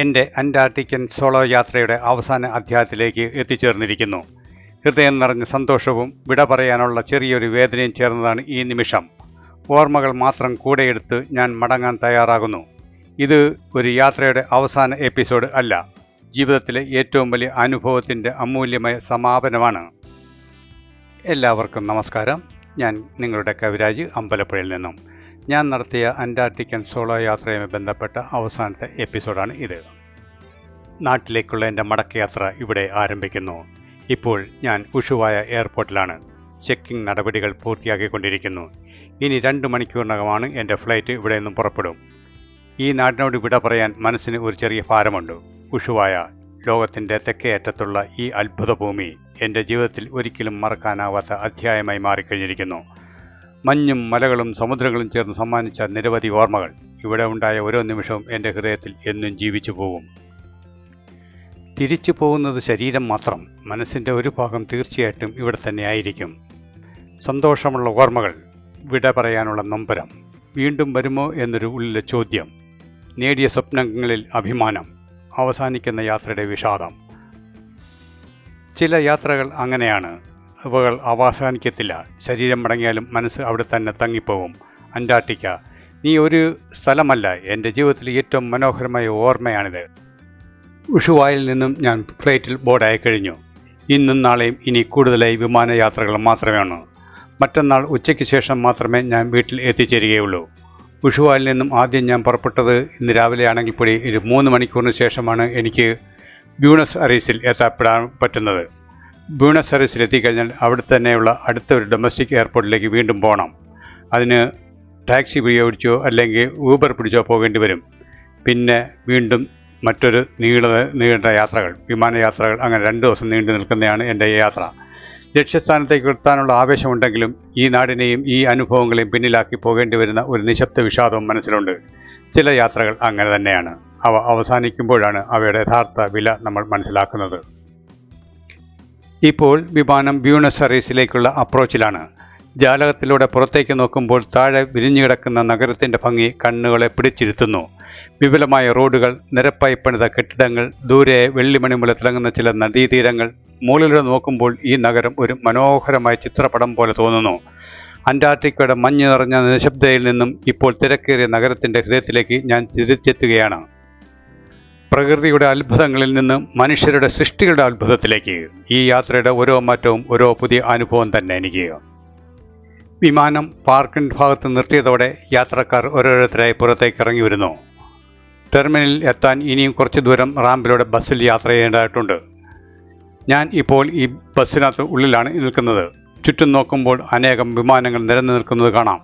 എൻ്റെ അന്റാർട്ടിക്കൻ സോളോ യാത്രയുടെ അവസാന അധ്യായത്തിലേക്ക് എത്തിച്ചേർന്നിരിക്കുന്നു. ഹൃദയം നിറഞ്ഞ സന്തോഷവും വിട പറയാനുള്ള ചെറിയൊരു വേദനയും ചേർന്നതാണ് ഈ നിമിഷം. ഓർമ്മകൾ മാത്രം കൂടെയെടുത്ത് ഞാൻ മടങ്ങാൻ തയ്യാറാകുന്നു. ഇത് ഒരു യാത്രയുടെ അവസാന എപ്പിസോഡ് അല്ല, ജീവിതത്തിലെ ഏറ്റവും വലിയ അനുഭവത്തിൻ്റെ അമൂല്യമായ സമാപനമാണ്. എല്ലാവർക്കും നമസ്കാരം. ഞാൻ നിങ്ങളുടെ കവിരാജ് അമ്പലപ്പുഴയിൽ നിന്നും. ഞാൻ നടത്തിയ അന്റാർട്ടിക്കൻ സോളോ യാത്രയുമായി ബന്ധപ്പെട്ട അവസാനത്തെ എപ്പിസോഡാണ് ഇത്. നാട്ടിലേക്കുള്ള എൻ്റെ മടക്കയാത്ര ഇവിടെ ആരംഭിക്കുന്നു. ഇപ്പോൾ ഞാൻ ഉഷുവായ എയർപോർട്ടിലാണ്. ചെക്കിംഗ് നടപടികൾ പൂർത്തിയാക്കിക്കൊണ്ടിരിക്കുന്നു. ഇനി 2 മണിക്കൂറിനകമാണ് എൻ്റെ ഫ്ലൈറ്റ് ഇവിടെ നിന്നും പുറപ്പെടും. ഈ നാടിനോട് വിട പറയാൻ മനസ്സിന് ഒരു ചെറിയ ഭാരമുണ്ട്. ഉഷുവായ, ലോകത്തിൻ്റെ തെക്കേ അറ്റത്തുള്ള ഈ അത്ഭുത ഭൂമി എൻ്റെ ജീവിതത്തിൽ ഒരിക്കലും മറക്കാനാവാത്ത അധ്യായമായി മാറിക്കഴിഞ്ഞിരിക്കുന്നു. മഞ്ഞും മലകളും സമുദ്രങ്ങളും ചേർന്ന് സമ്മാനിച്ച നിരവധി ഓർമ്മകൾ. ഇവിടെ ഉണ്ടായ ഓരോ നിമിഷവും എൻ്റെ ഹൃദയത്തിൽ എന്നും ജീവിച്ചു പോകും. തിരിച്ചു പോകുന്നത് ശരീരം മാത്രം, മനസ്സിൻ്റെ ഒരു ഭാഗം തീർച്ചയായിട്ടും ഇവിടെ തന്നെ ആയിരിക്കും. സന്തോഷമുള്ള ഓർമ്മകൾ, വിട പറയാനുള്ള നൊമ്പരം, വീണ്ടും വരുമോ എന്നൊരു ഉള്ളിലെ ചോദ്യം, നേടിയ സ്വപ്നങ്ങളിൽ അഭിമാനം, അവസാനിക്കുന്ന യാത്രയുടെ വിഷാദം. ചില യാത്രകൾ അങ്ങനെയാണ്, അവകൾ അവസാനിക്കത്തില്ല. ശരീരം മടങ്ങിയാലും മനസ്സ് അവിടെ തന്നെ തങ്ങിപ്പോവും. അന്റാർട്ടിക്ക, നീ ഒരു സ്ഥലമല്ല, എൻ്റെ ജീവിതത്തിലെ ഏറ്റവും മനോഹരമായ ഓർമ്മയാണിത്. ഉഷുവായിൽ നിന്നും ഞാൻ ഫ്ലൈറ്റിൽ ബോർഡായി കഴിഞ്ഞു. ഇന്നും നാളെയും ഇനി കൂടുതലായി വിമാനയാത്രകൾ മാത്രമേയുള്ളൂ. മറ്റന്നാൾ ഉച്ചയ്ക്ക് ശേഷം മാത്രമേ ഞാൻ വീട്ടിൽ എത്തിച്ചേരുകയുള്ളൂ. ഉഷുവായിൽ നിന്നും ആദ്യം ഞാൻ പുറപ്പെട്ടത് ഇന്ന് രാവിലെ ആണെങ്കിൽ കൂടി 3 മണിക്കൂറിന് ശേഷമാണ് എനിക്ക് ബ്യൂണസ് അയർസിൽ എത്തപ്പെടാൻ പറ്റുന്നത്. ബ്യൂണസ് അയർസിൽ എത്തിക്കഴിഞ്ഞാൽ അവിടെ തന്നെയുള്ള അടുത്ത ഒരു ഡൊമസ്റ്റിക് എയർപോർട്ടിലേക്ക് വീണ്ടും പോകണം. അതിന് ടാക്സി പിടിച്ചോ അല്ലെങ്കിൽ ഊബർ പിടിച്ചോ പോകേണ്ടി വരും. പിന്നെ വീണ്ടും മറ്റൊരു നീണ്ട യാത്രകൾ, വിമാനയാത്രകൾ, അങ്ങനെ 2 ദിവസം നീണ്ടു നിൽക്കുന്നതാണ് എൻ്റെ യാത്ര. ലക്ഷ്യസ്ഥാനത്തേക്ക് എത്താനുള്ള ആവേശമുണ്ടെങ്കിലും ഈ നാടിനെയും ഈ അനുഭവങ്ങളെയും പിന്നിലാക്കി പോകേണ്ടി വരുന്ന ഒരു നിശബ്ദ വിഷാദവും മനസ്സിലുണ്ട്. ചില യാത്രകൾ അങ്ങനെ തന്നെയാണ്. അവ അവസാനിക്കുമ്പോഴാണ് അവയുടെ യഥാർത്ഥ വില നമ്മൾ മനസ്സിലാക്കുന്നത്. ഇപ്പോൾ വിമാനം ബ്യൂണസ് അയർസിലേക്കുള്ള അപ്രോച്ചിലാണ്. ജാലകത്തിലൂടെ പുറത്തേക്ക് നോക്കുമ്പോൾ താഴെ വിരിഞ്ഞുകിടക്കുന്ന നഗരത്തിൻ്റെ ഭംഗി കണ്ണുകളെ പിടിച്ചിരുത്തുന്നു. വിപുലമായ റോഡുകൾ, നിരപ്പായി പണിത കെട്ടിടങ്ങൾ, ദൂരെ വെള്ളിമണി പോലെ തിളങ്ങുന്ന ചില നദീതീരങ്ങൾ. മുകളിലൂടെ നോക്കുമ്പോൾ ഈ നഗരം ഒരു മനോഹരമായ ചിത്രപടം പോലെ തോന്നുന്നു. അന്റാർട്ടിക്കയുടെ മഞ്ഞ് നിറഞ്ഞ നിശബ്ദതയിൽ നിന്നും ഇപ്പോൾ തിരക്കേറിയ നഗരത്തിൻ്റെ ഹൃദയത്തിലേക്ക് ഞാൻ തിരിച്ചെത്തുകയാണ്. പ്രകൃതിയുടെ അത്ഭുതങ്ങളിൽ നിന്ന് മനുഷ്യരുടെ സൃഷ്ടികളുടെ അത്ഭുതത്തിലേക്ക്. ഈ യാത്രയുടെ ഓരോ മാറ്റവും ഓരോ പുതിയ അനുഭവം തന്നെ എനിക്ക്. വിമാനം പാർക്കിംഗ് ഭാഗത്ത് നിർത്തിയതോടെ യാത്രക്കാർ ഓരോരുത്തരായി പുറത്തേക്ക് ഇറങ്ങി വരുന്നു. ടെർമിനലിൽ എത്താൻ ഇനിയും കുറച്ച് ദൂരം റാമ്പിലൂടെ ബസ്സിൽ യാത്ര ചെയ്യേണ്ടതായിട്ടുണ്ട്. ഞാൻ ഇപ്പോൾ ഈ ബസ്സിനകത്ത് ഉള്ളിലാണ് നിൽക്കുന്നത്. ചുറ്റും നോക്കുമ്പോൾ അനേകം വിമാനങ്ങൾ നിരന്നു നിൽക്കുന്നത് കാണാം.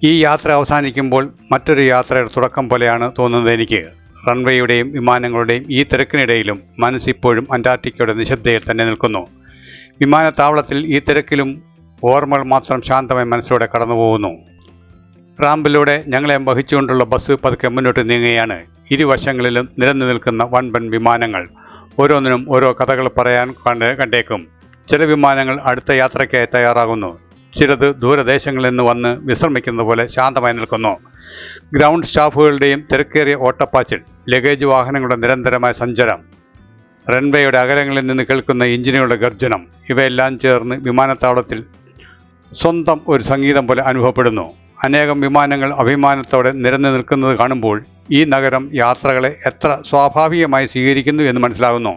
ഈ യാത്ര അവസാനിക്കുമ്പോൾ മറ്റൊരു യാത്രയുടെ തുടക്കം പോലെയാണ് തോന്നുന്നത് എനിക്ക്. റൺവേയുടെയും വിമാനങ്ങളുടെയും ഈ തിരക്കിനിടയിലും മനസ്സിപ്പോഴും അന്റാർട്ടിക്കയുടെ നിശബ്ദതയിൽ തന്നെ നിൽക്കുന്നു. വിമാനത്താവളത്തിൽ ഈ തിരക്കിലും ഓർമ്മകൾ മാത്രം ശാന്തമായി മനസ്സിലൂടെ കടന്നു പോകുന്നു. റാമ്പിലൂടെ ഞങ്ങളെ വഹിച്ചുകൊണ്ടുള്ള ബസ് പതുക്കെ മുന്നോട്ട് നീങ്ങുകയാണ്. ഇരുവശങ്ങളിലും നിരന്നു നിൽക്കുന്ന വൻപൻ വിമാനങ്ങൾ. ഓരോന്നിനും ഓരോ കഥകൾ പറയാൻ കണ്ടേക്കും. ചില വിമാനങ്ങൾ അടുത്ത യാത്രയ്ക്കായി തയ്യാറാകുന്നു. ചിലത് ദൂരദേശങ്ങളിൽ നിന്ന് വന്ന് വിശ്രമിക്കുന്നത് പോലെ ശാന്തമായി നിൽക്കുന്നു. ഗ്രൗണ്ട് സ്റ്റാഫുകളുടെയും തിരക്കേറിയ ഓട്ടപ്പാച്ചിൽ, ലഗേജ് വാഹനങ്ങളുടെ നിരന്തരമായ സഞ്ചാരം, റൺവേയുടെ അകലങ്ങളിൽ നിന്ന് കേൾക്കുന്ന എഞ്ചിനുകളുടെ ഗർജനം, ഇവയെല്ലാം ചേർന്ന് വിമാനത്താവളത്തിൽ സ്വന്തം ഒരു സംഗീതം പോലെ അനുഭവപ്പെടുന്നു. അനേകം വിമാനങ്ങൾ അഭിമാനത്തോടെ നിരന്നു നിൽക്കുന്നത് കാണുമ്പോൾ ഈ നഗരം യാത്രകളെ എത്ര സ്വാഭാവികമായി സ്വീകരിക്കുന്നു എന്ന് മനസ്സിലാകുന്നു.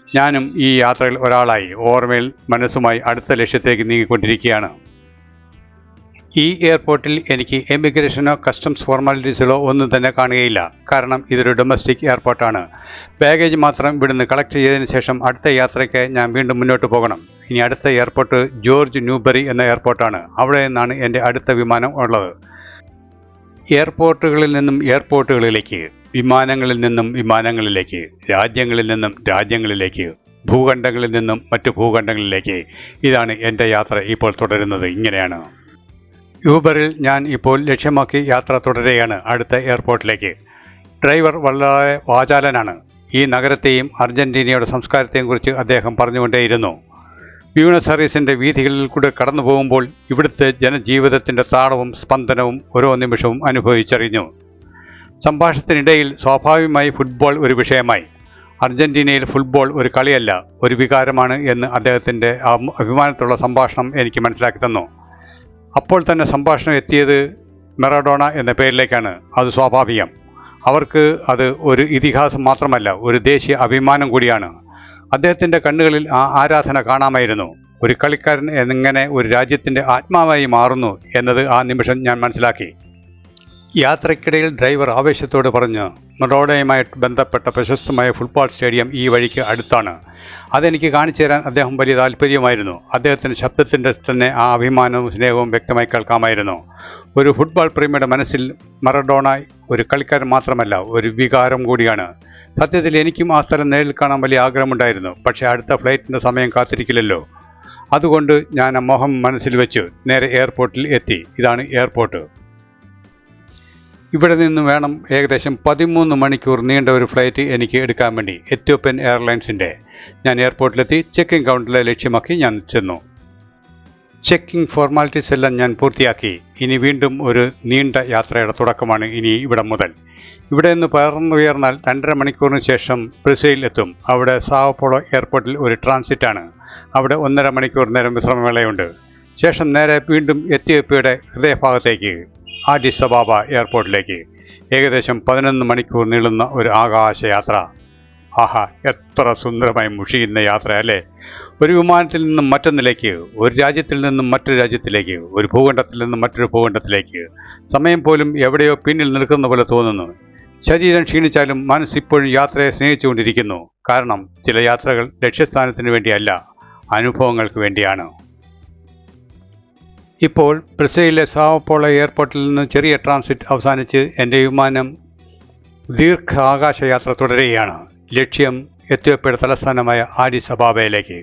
ഞാനും ഈ യാത്രയിൽ ഒരാളായി ഓർമ്മയിൽ മനസ്സുമായി അടുത്ത ലക്ഷ്യത്തേക്ക് നീങ്ങിക്കൊണ്ടിരിക്കുകയാണ്. ഈ എയർപോർട്ടിൽ എനിക്ക് എമിഗ്രേഷനോ കസ്റ്റംസ് ഫോർമാലിറ്റീസിലോ ഒന്നും തന്നെ കാണുകയില്ല. കാരണം ഇതൊരു ഡൊമസ്റ്റിക് എയർപോർട്ടാണ്. ബാഗേജ് മാത്രം ഇവിടുന്ന് കളക്ട് ചെയ്തതിന് ശേഷം അടുത്ത യാത്രയ്ക്കായി ഞാൻ വീണ്ടും മുന്നോട്ട് പോകണം. ഇനി അടുത്ത എയർപോർട്ട് ജോർജ് ന്യൂബറി എന്ന എയർപോർട്ടാണ്. അവിടെ നിന്നാണ് എൻ്റെ അടുത്ത വിമാനം ഉള്ളത്. എയർപോർട്ടുകളിൽ നിന്നും എയർപോർട്ടുകളിലേക്ക്, വിമാനങ്ങളിൽ നിന്നും വിമാനങ്ങളിലേക്ക്, രാജ്യങ്ങളിൽ നിന്നും രാജ്യങ്ങളിലേക്ക്, ഭൂഖണ്ഡങ്ങളിൽ നിന്നും മറ്റു ഭൂഖണ്ഡങ്ങളിലേക്ക്. ഇതാണ് എൻ്റെ യാത്ര ഇപ്പോൾ തുടരുന്നത്. ഇങ്ങനെയാണ്. യൂബറിൽ ഞാൻ ഇപ്പോൾ ലക്ഷ്യമാക്കി യാത്ര തുടരുകയാണ് അടുത്ത എയർപോർട്ടിലേക്ക്. ഡ്രൈവർ വളരെ വാചാലനാണ്. ഈ നഗരത്തെയും അർജന്റീനയുടെ സംസ്കാരത്തെയും കുറിച്ച് അദ്ദേഹം പറഞ്ഞുകൊണ്ടേയിരുന്നു. ബ്യൂണസ് അയർസിൻ്റെ വീഥികളിൽ കൂടെ കടന്നു പോകുമ്പോൾ ഇവിടുത്തെ ജനജീവിതത്തിൻ്റെ താളവും സ്പന്ദനവും ഓരോ നിമിഷവും അനുഭവിച്ചറിഞ്ഞു. സംഭാഷണത്തിനിടയിൽ സ്വാഭാവികമായി ഫുട്ബോൾ ഒരു വിഷയമായി. അർജന്റീനയിൽ ഫുട്ബോൾ ഒരു കളിയല്ല, ഒരു വികാരമാണ് എന്ന് അദ്ദേഹത്തിൻ്റെ അഭിമാനത്തുള്ള സംഭാഷണം എനിക്ക് മനസ്സിലാക്കി തന്നു. അപ്പോൾ തന്നെ സംഭാഷണം എത്തിയത് മറഡോണ എന്ന പേരിലേക്കാണ്. അത് സ്വാഭാവികം. അവർക്ക് അത് ഒരു ഇതിഹാസം മാത്രമല്ല, ഒരു ദേശീയ അഭിമാനം കൂടിയാണ്. അദ്ദേഹത്തിൻ്റെ കണ്ണുകളിൽ ആ ആരാധന കാണാമായിരുന്നു. ഒരു കളിക്കാരൻ എങ്ങനെ ഒരു രാജ്യത്തിൻ്റെ ആത്മാവായി മാറുന്നു എന്നത് ആ നിമിഷം ഞാൻ മനസ്സിലാക്കി. യാത്രയ്ക്കിടയിൽ ഡ്രൈവർ ആവേശത്തോട് പറഞ്ഞു, മറഡോണയുമായിട്ട് ബന്ധപ്പെട്ട പ്രശസ്തമായ ഫുട്ബോൾ സ്റ്റേഡിയം ഈ വഴിക്ക് അടുത്താണ്. അതെനിക്ക് കാണിച്ചു തരാൻ അദ്ദേഹം വലിയ താല്പര്യമായിരുന്നു. അദ്ദേഹത്തിൻ്റെ ശബ്ദത്തിൻ്റെ തന്നെ ആ അഭിമാനവും സ്നേഹവും വ്യക്തമായി കേൾക്കാമായിരുന്നു. ഒരു ഫുട്ബോൾ പ്രേമിയുടെ മനസ്സിൽ മറഡോണ ഒരു കളിക്കാരൻ മാത്രമല്ല, ഒരു വികാരം കൂടിയാണ്. സത്യത്തിൽ എനിക്കും ആ സ്ഥലം നേരിൽ കാണാൻ വലിയ ആഗ്രഹമുണ്ടായിരുന്നു. പക്ഷേ അടുത്ത ഫ്ലൈറ്റിൻ്റെ സമയം കാത്തിരിക്കില്ലല്ലോ. അതുകൊണ്ട് ഞാൻ ആ മോഹം മനസ്സിൽ വെച്ച് നേരെ എയർപോർട്ടിൽ എത്തി. ഇതാണ് എയർപോർട്ട്. ഇവിടെ നിന്നും വേണം ഏകദേശം 13 മണിക്കൂർ നീണ്ട ഒരു ഫ്ലൈറ്റ് എനിക്ക് എടുക്കാൻ വേണ്ടി, എത്യോപ്യൻ എയർലൈൻസിൻ്റെ. ഞാൻ എയർപോർട്ടിലെത്തി ചെക്കിംഗ് കൗണ്ടറിലെ ലക്ഷ്യമാക്കി ഞാൻ ചെന്നു. ചെക്കിംഗ് ഫോർമാലിറ്റീസ് എല്ലാം ഞാൻ പൂർത്തിയാക്കി. ഇനി വീണ്ടും ഒരു നീണ്ട യാത്രയുടെ തുടക്കമാണ് ഇനി ഇവിടെ മുതൽ. ഇവിടെ നിന്ന് പറന്നുയർന്നാൽ 2.5 മണിക്കൂറിന് ശേഷം ബ്രസീൽ എത്തും. അവിടെ സാവോ പോളോ എയർപോർട്ടിൽ ഒരു ട്രാൻസിറ്റാണ്. അവിടെ 1.5 മണിക്കൂർ നേരം വിശ്രമവേളയുണ്ട്. ശേഷം നേരെ വീണ്ടും എത്യോപ്യയുടെ ഹൃദയഭാഗത്തേക്ക് ആഡിസ് അബാബ എയർപോർട്ടിലേക്ക്. ഏകദേശം 11 മണിക്കൂർ നീളുന്ന ഒരു ആകാശയാത്ര. ആഹാ, എത്ര സുന്ദരമായി മുഷിയുന്ന യാത്ര അല്ലേ! ഒരു വിമാനത്തിൽ നിന്നും മറ്റൊന്നിലേക്ക്, ഒരു രാജ്യത്തിൽ നിന്നും മറ്റൊരു രാജ്യത്തിലേക്ക്, ഒരു ഭൂഖണ്ഡത്തിൽ നിന്നും മറ്റൊരു ഭൂഖണ്ഡത്തിലേക്ക്. സമയം പോലും എവിടെയോ പിന്നിൽ നിൽക്കുന്ന പോലെ തോന്നുന്നു. ശരീരം ക്ഷീണിച്ചാലും മനസ്സിപ്പോഴും യാത്രയെ സ്നേഹിച്ചുകൊണ്ടിരിക്കുന്നു. കാരണം ചില യാത്രകൾ ലക്ഷ്യസ്ഥാനത്തിന് വേണ്ടിയല്ല, അനുഭവങ്ങൾക്ക് വേണ്ടിയാണ്. ഇപ്പോൾ ബ്രസീലിലെ സാവോ പോളോ എയർപോർട്ടിൽ നിന്ന് ചെറിയ ട്രാൻസിറ്റ് അവസാനിച്ച് എൻ്റെ വിമാനം ദീർഘ ആകാശയാത്ര തുടരുകയാണ്. ലക്ഷ്യം എത്യോപ്യയുടെ തലസ്ഥാനമായ ആഡിസ് അബാബയിലേക്ക്.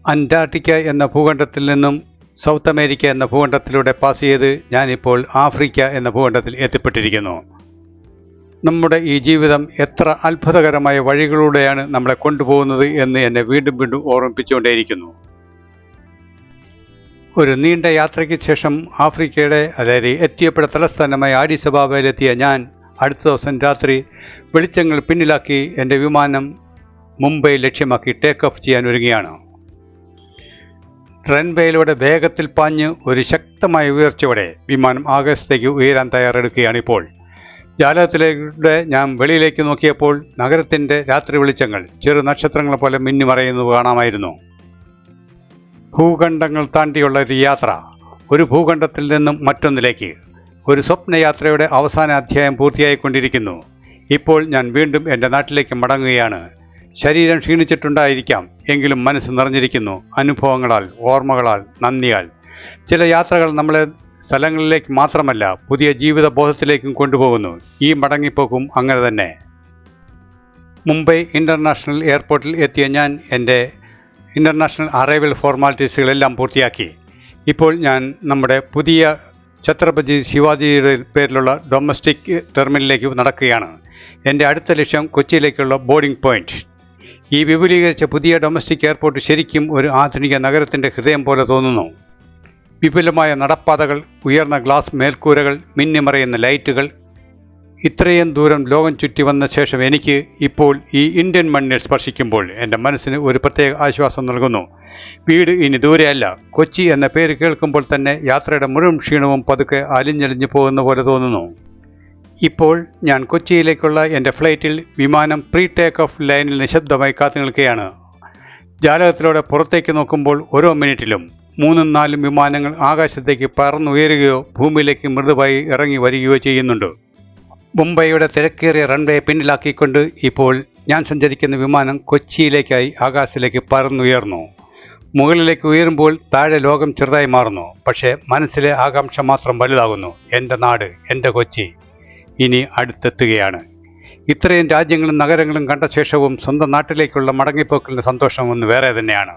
അന്റാർട്ടിക്ക എന്ന ഭൂഖണ്ഡത്തിൽ നിന്നും സൗത്ത് അമേരിക്ക എന്ന ഭൂഖണ്ഡത്തിലൂടെ പാസ് ചെയ്ത് ഞാനിപ്പോൾ ആഫ്രിക്ക എന്ന ഭൂഖണ്ഡത്തിൽ എത്തിപ്പെട്ടിരിക്കുന്നു. നമ്മുടെ ഈ ജീവിതം എത്ര അത്ഭുതകരമായ വഴികളിലൂടെയാണ് നമ്മളെ കൊണ്ടുപോകുന്നത് എന്ന് എന്നെ വീണ്ടും വീണ്ടും ഓർമ്മിപ്പിച്ചുകൊണ്ടേയിരിക്കുന്നു. ഒരു നീണ്ട യാത്രയ്ക്ക് ശേഷം ആഫ്രിക്കയുടെ, അതായത് എത്യോപ്യയുടെ തലസ്ഥാനമായ ആഡിസ് അബാബയിലെത്തിയ ഞാൻ അടുത്ത ദിവസം രാത്രി വെളിച്ചങ്ങൾ പിന്നിലാക്കി എൻ്റെ വിമാനം മുംബൈ ലക്ഷ്യമാക്കി ടേക്ക് ഓഫ് ചെയ്യാൻ ഒരുങ്ങിയാണ്. റൺവേയിലൂടെ വേഗത്തിൽ പാഞ്ഞ് ഒരു ശക്തമായ ഉയർച്ചയോടെ വിമാനം ആകാശത്തേക്ക് ഉയരാൻ തയ്യാറെടുക്കുകയാണിപ്പോൾ. ജാലകത്തിലൂടെ ഞാൻ വെളിയിലേക്ക് നോക്കിയപ്പോൾ നഗരത്തിൻ്റെ രാത്രി വെളിച്ചങ്ങൾ ചെറു നക്ഷത്രങ്ങളെ പോലെ മിന്നിമറയുന്നത് കാണാമായിരുന്നു. ഭൂഖണ്ഡങ്ങൾ താണ്ടിയുള്ള ഒരു യാത്ര, ഒരു ഭൂഖണ്ഡത്തിൽ നിന്നും മറ്റൊന്നിലേക്ക്. ഒരു സ്വപ്നയാത്രയുടെ അവസാന അധ്യായം പൂർത്തിയായിക്കൊണ്ടിരിക്കുന്നു. ഇപ്പോൾ ഞാൻ വീണ്ടും എൻ്റെ നാട്ടിലേക്ക് മടങ്ങുകയാണ്. ശരീരം ക്ഷീണിച്ചിട്ടുണ്ടായിരിക്കാം, എങ്കിലും മനസ്സ് നിറഞ്ഞിരിക്കുന്നു അനുഭവങ്ങളാൽ, ഓർമ്മകളാൽ, നന്ദിയാൽ. ചില യാത്രകൾ നമ്മളെ സ്ഥലങ്ങളിലേക്ക് മാത്രമല്ല, പുതിയ ജീവിത ബോധത്തിലേക്കും കൊണ്ടുപോകുന്നു. ഈ മടങ്ങിപ്പോക്കും അങ്ങനെ തന്നെ. മുംബൈ ഇൻ്റർനാഷണൽ എയർപോർട്ടിൽ എത്തിയ ഞാൻ എൻ്റെ ഇൻ്റർനാഷണൽ അറൈവൽ ഫോർമാലിറ്റീസുകളെല്ലാം പൂർത്തിയാക്കി. ഇപ്പോൾ ഞാൻ നമ്മുടെ പുതിയ ഛത്രപതി ശിവാജിയുടെ പേരിലുള്ള ഡൊമസ്റ്റിക് ടെർമിനലിലേക്ക് നടക്കുകയാണ്. എൻ്റെ അടുത്ത ലക്ഷ്യം കൊച്ചിയിലേക്കുള്ള ബോർഡിംഗ് പോയിന്റ്. ഈ വിപുലീകരിച്ച പുതിയ ഡൊമസ്റ്റിക് എയർപോർട്ട് ശരിക്കും ഒരു ആധുനിക നഗരത്തിൻ്റെ ഹൃദയം പോലെ തോന്നുന്നു. വിപുലമായ നടപ്പാതകൾ, ഉയർന്ന ഗ്ലാസ് മേൽക്കൂരകൾ, മിന്നിമറയുന്ന ലൈറ്റുകൾ. ഇത്രയും ദൂരം ലോകം ചുറ്റി വന്ന ശേഷം എനിക്ക് ഇപ്പോൾ ഈ ഇന്ത്യൻ മണ്ണിൽ സ്പർശിക്കുമ്പോൾ എൻ്റെ മനസ്സിന് ഒരു പ്രത്യേക ആശ്വാസം നൽകുന്നു. വീട് ഇനി ദൂരെയല്ല. കൊച്ചി എന്ന പേര് കേൾക്കുമ്പോൾ തന്നെ യാത്രയുടെ മുഴുവൻ ക്ഷീണവും പതുക്കെ അലിഞ്ഞലിഞ്ഞു പോകുന്ന പോലെ തോന്നുന്നു. ഇപ്പോൾ ഞാൻ കൊച്ചിയിലേക്കുള്ള എൻ്റെ ഫ്ലൈറ്റിൽ വിമാനം പ്രീ ടേക്ക് ഓഫ് ലൈനിൽ നിശബ്ദമായി കാത്തു നിൽക്കുകയാണ്. ജാലകത്തിലൂടെ പുറത്തേക്ക് നോക്കുമ്പോൾ ഓരോ മിനിറ്റിലും 3-4 വിമാനങ്ങൾ ആകാശത്തേക്ക് പറന്നുയരുകയോ ഭൂമിയിലേക്ക് മൃദുവായി ഇറങ്ങി വരികയോ ചെയ്യുന്നുണ്ട്. മുംബൈയുടെ തിരക്കേറിയ റൺവേ പിന്നിലാക്കിക്കൊണ്ട് ഇപ്പോൾ ഞാൻ സഞ്ചരിക്കുന്ന വിമാനം കൊച്ചിയിലേക്കായി ആകാശത്തിലേക്ക് പറന്നുയർന്നു. മുകളിലേക്ക് ഉയരുമ്പോൾ താഴെ ലോകം ചെറുതായി മാറുന്നു. പക്ഷേ മനസ്സിലെ ആകാംക്ഷ മാത്രം വലുതാകുന്നു. എൻ്റെ നാട്, എൻ്റെ കൊച്ചി ഇനി അടുത്തെത്തുകയാണ്. ഇത്രയും രാജ്യങ്ങളും നഗരങ്ങളും കണ്ട ശേഷവും സ്വന്തം നാട്ടിലേക്കുള്ള മടങ്ങിപ്പോക്കിൻ്റെ സന്തോഷം ഒന്ന് വേറെ തന്നെയാണ്.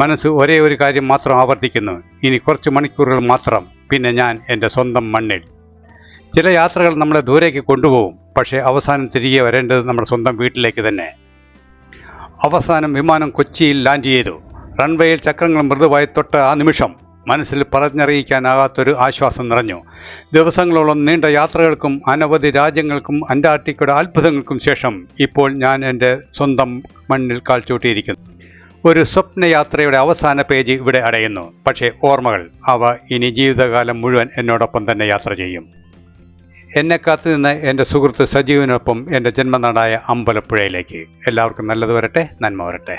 മനസ്സ് ഒരേ ഒരു കാര്യം മാത്രം ആവർത്തിക്കുന്നു: ഇനി കുറച്ച് മണിക്കൂറുകൾ മാത്രം, പിന്നെ ഞാൻ എൻ്റെ സ്വന്തം മണ്ണിൽ. ചില യാത്രകൾ നമ്മളെ ദൂരേക്ക് കൊണ്ടുപോകും, പക്ഷേ അവസാനം തിരികെ വരേണ്ടത് നമ്മുടെ സ്വന്തം വീട്ടിലേക്ക് തന്നെ. അവസാനം വിമാനം കൊച്ചിയിൽ ലാൻഡ് ചെയ്തു. റൺവേയിൽ ചക്രങ്ങൾ മൃദുവായി തൊട്ട ആ നിമിഷം മനസ്സിൽ പറഞ്ഞറിയിക്കാനാകാത്തൊരു ആശ്വാസം നിറഞ്ഞു. ദിവസങ്ങളോളം നീണ്ട യാത്രകൾക്കും അനവധി രാജ്യങ്ങൾക്കും അന്റാർട്ടിക്കയുടെ അത്ഭുതങ്ങൾക്കും ശേഷം ഇപ്പോൾ ഞാൻ എൻ്റെ സ്വന്തം മണ്ണിൽ കാൽച്ചൂട്ടിയിരിക്കുന്നു. ഒരു സ്വപ്നയാത്രയുടെ അവസാന പേജ് ഇവിടെ അടയുന്നു. പക്ഷേ ഓർമ്മകൾ, അവ ഇനി ജീവിതകാലം മുഴുവൻ എന്നോടൊപ്പം തന്നെ യാത്ര ചെയ്യും. എന്നെ കാത്തുനിന്ന് എൻ്റെ സുഹൃത്ത് സജീവിനൊപ്പം എൻ്റെ ജന്മനാടായ അമ്പലപ്പുഴയിലേക്ക്. എല്ലാവർക്കും നല്ലത് വരട്ടെ, നന്മ വരട്ടെ.